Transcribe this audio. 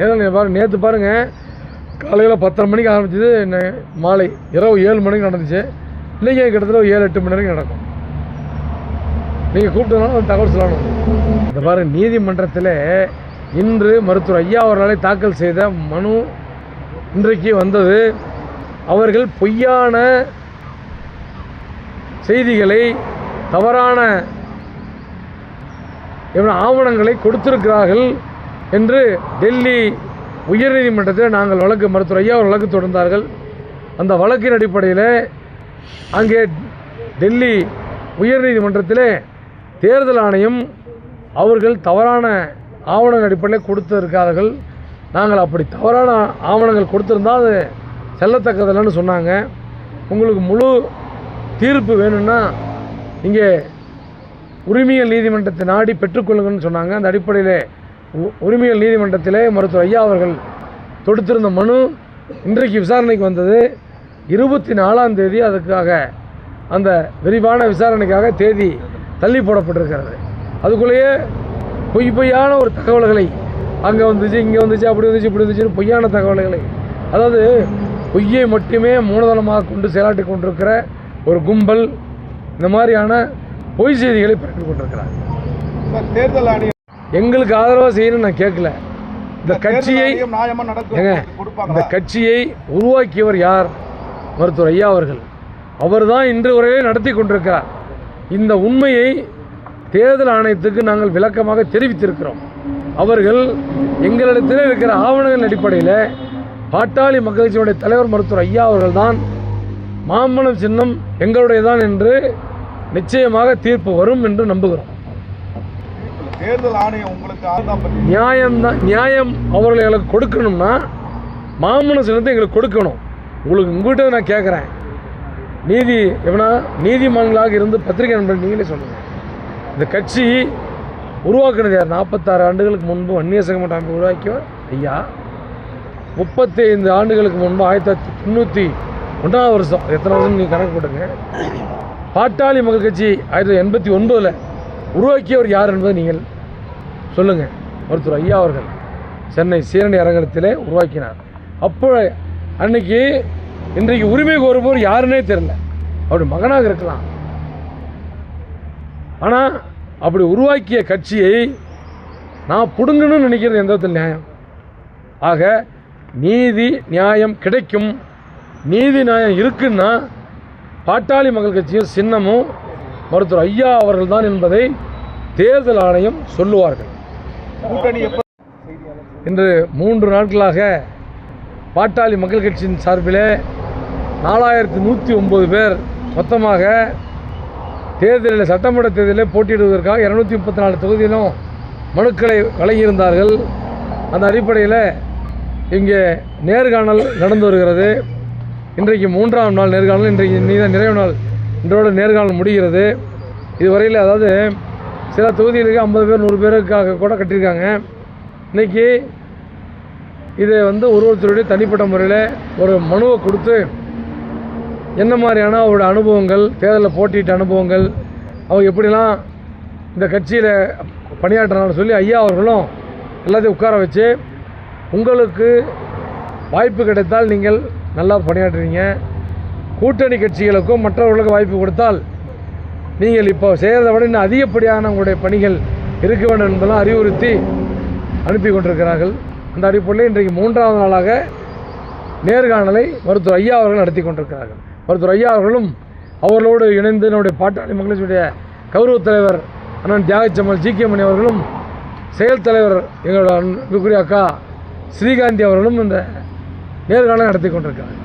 ஏன்னா நேற்று பாருங்கள், காலையில் 10:30 மணிக்கு ஆரம்பிச்சது, மாலை இரவு 7 மணிக்கு நடந்துச்சு. இன்றைக்கி கிட்டத்தட்ட 7-8 மணி வரைக்கும் நடக்கும். நீங்கள் கூப்பிட்டதுனால தகவல் சொல்லணும். இந்த பாருங்கள், நீதிமன்றத்தில் இன்று மருத்துவர் ஐயா அவர்களை தாக்கல் செய்த மனு இன்றைக்கு வந்தது. அவர்கள் பொய்யான செய்திகளை, தவறான ஆவணங்களை கொடுத்திருக்கிறார்கள் என்று டெல்லி உயர்நீதிமன்றத்தில் நாங்கள் மருத்துவர் ஐயா அவர் வழக்கு தொடர்ந்தார்கள். அந்த வழக்கின் அடிப்படையில் அங்கே டெல்லி உயர்நீதிமன்றத்தில் தேர்தல் ஆணையம் அவர்கள் தவறான ஆவணங்கள் அடிப்படையில் கொடுத்திருக்கிறார்கள். நாங்கள் அப்படி தவறான ஆவணங்கள் கொடுத்திருந்தால் அது செல்லத்தக்கதில்லைன்னு சொன்னாங்க. உங்களுக்கு முழு தீர்ப்பு வேணும்னா இங்கே உரிமையல் நீதிமன்றத்தை நாடி பெற்றுக்கொள்ளுங்கன்னு சொன்னாங்க. அந்த அடிப்படையில் உரிமையல் நீதிமன்றத்தில் மருத்துவர் ஐயா அவர்கள் தொடுத்திருந்த மனு இன்றைக்கு விசாரணைக்கு வந்தது. 24ஆம் தேதி அதுக்காக அந்த விரிவான விசாரணைக்காக தேதி தள்ளி போடப்பட்டிருக்கிறது. அதுக்குள்ளேயே பொய்யான ஒரு தகவல்களை அங்கே வந்துச்சு, இங்கே வந்துச்சு, அப்படி வந்துச்சு, இப்படி வந்துச்சுன்னு பொய்யான தகவல்களை, அதாவது பொய்யை மட்டுமே மூலதனமாக கொண்டு செயலாற்றி கொண்டிருக்கிற ஒரு கும்பல் இந்த மாதிரியான பொய் செய்திகளை பரப்பி கொண்டிருக்கிறார். தேர்தல் ஆணையம் எங்களுக்கு ஆதரவாக செய்யணும்னு நான் கேட்கல. இந்த கட்சியை உருவாக்கியவர் யார்? மருத்துவர் ஐயா அவர்கள். அவர் தான் இன்று வரையிலே நடத்தி கொண்டிருக்கிறார். இந்த உண்மையை தேர்தல் ஆணையத்துக்கு நாங்கள் விளக்கமாக தெரிவித்திருக்கிறோம். அவர்கள் எங்களிடத்தில் இருக்கிற ஆவணங்கள் அடிப்படையில் பாட்டாளி மக்கள் கட்சியினுடைய தலைவர் மருத்துவர் ஐயா அவர்கள் தான் மாம்பழம் சின்னம் எங்களுடையதான் என்று நிச்சயமாக தீர்ப்பு வரும் என்று நம்புகிறோம். தேர்தல் ஆணையம் உங்களுக்கு நியாயம் அவர்கள் எங்களுக்கு கொடுக்கணும்னா மாம்பழம் சின்னத்தை எங்களுக்கு கொடுக்கணும். உங்கள்கிட்ட நான் கேட்குறேன், நீதிமன்றங்களாக இருந்து பத்திரிகை நண்பர்கள் நீங்களே சொல்லுங்கள். இந்த கட்சி உருவாக்குனது யார்? 46 ஆண்டுகளுக்கு முன்பு வன்னியர் சங்கமன்ற அமைப்பு உருவாக்கியவர் ஐயா. 35 ஆண்டுகளுக்கு முன்பு 1991ஆம் வருஷம், எத்தனை வருஷம் நீங்கள் கணக்கு போட்டுங்க. பாட்டாளி மக்கள் கட்சி 1989 உருவாக்கியவர் யார் என்பதை நீங்கள் சொல்லுங்கள். மருத்துவர் ஐயா அவர்கள் சென்னை சீரணி அரங்கத்திலே உருவாக்கினார். அப்போ அன்னைக்கு இன்றைக்கு உரிமை கோருபவர் யாருன்னே தெரியல. அப்படி மகனாக இருக்கலாம். ஆனால் அப்படி உருவாக்கிய கட்சியை நான் பிடுங்கணும்னு நினைக்கிறது எந்த விதத்தில் நியாயம்? ஆக நீதி நியாயம் கிடைக்கும். நீதி நியாயம் இருக்குன்னா பாட்டாளி மக்கள் கட்சியும் சின்னமும் மருத்துவர் ஐயா அவர்கள் தான் என்பதை தேர்தல் ஆணையம் சொல்லுவார்கள். இன்று 3 நாட்களாக பாட்டாளி மக்கள் கட்சியின் சார்பில் 4109 பேர் மொத்தமாக தேர்தலில் சட்டமன்ற தேர்தலில் போட்டியிடுவதற்காக 234 தொகுதியிலும் மனுக்களை வழங்கியிருந்தார்கள். அந்த அடிப்படையில் இங்கே நேர்காணல் நடந்து வருகிறது. இன்றைக்கு 3ஆம் நாள் நேர்காணல். இன்றைக்கு நிறைவு நாள். இன்றோடு நேர்காணல் முடிகிறது. இதுவரையில் அதாவது சில தொகுதிகளுக்கு 50 பேர் 100 பேருக்காக கூட கட்டியிருக்காங்க. இன்றைக்கி இதை ஒருவருடைய தனிப்பட்ட முறையில் ஒரு மனுவை கொடுத்து என்ன மாதிரியான அவருடைய அனுபவங்கள், தேர்தலில் போட்டியிட்ட அனுபவங்கள், அவங்க எப்படிலாம் இந்த கட்சியில் பணியாற்றினாலும் சொல்லி ஐயா அவர்களும் எல்லாத்தையும் உட்கார வச்சு, உங்களுக்கு வாய்ப்பு கிடைத்தால் நீங்கள் நல்லா பணியாற்றுவீங்க, கூட்டணி கட்சிகளுக்கும் மற்றவர்களுக்கும் வாய்ப்பு கொடுத்தால் நீங்கள் இப்போ செய்கிறத விட இன்னும் அதிகப்படியான உங்களுடைய பணிகள் இருக்க வேண்டும் என்பதெல்லாம் அறிவுறுத்தி அனுப்பி கொண்டிருக்கிறார்கள். அந்த அடிப்படையில் இன்றைக்கு 3ஆவது நாளாக நேர்காணலை மருத்துவர் ஐயா அவர்கள் நடத்தி கொண்டிருக்கிறார்கள். மருத்துவர் ஐயா அவர்களும் அவர்களோடு இணைந்து நம்முடைய பாட்டாளி மக்கள் கட்சியுடைய கௌரவ தலைவர் அண்ணன் தியாகச்சம்மல் ஜி.கே. மணி அவர்களும், செயல் தலைவர் எங்களோட அன்புக்குரிய அக்கா ஸ்ரீகாந்தி அவர்களும் இந்த நேர்காணலை நடத்தி கொண்டிருக்கிறார்கள்.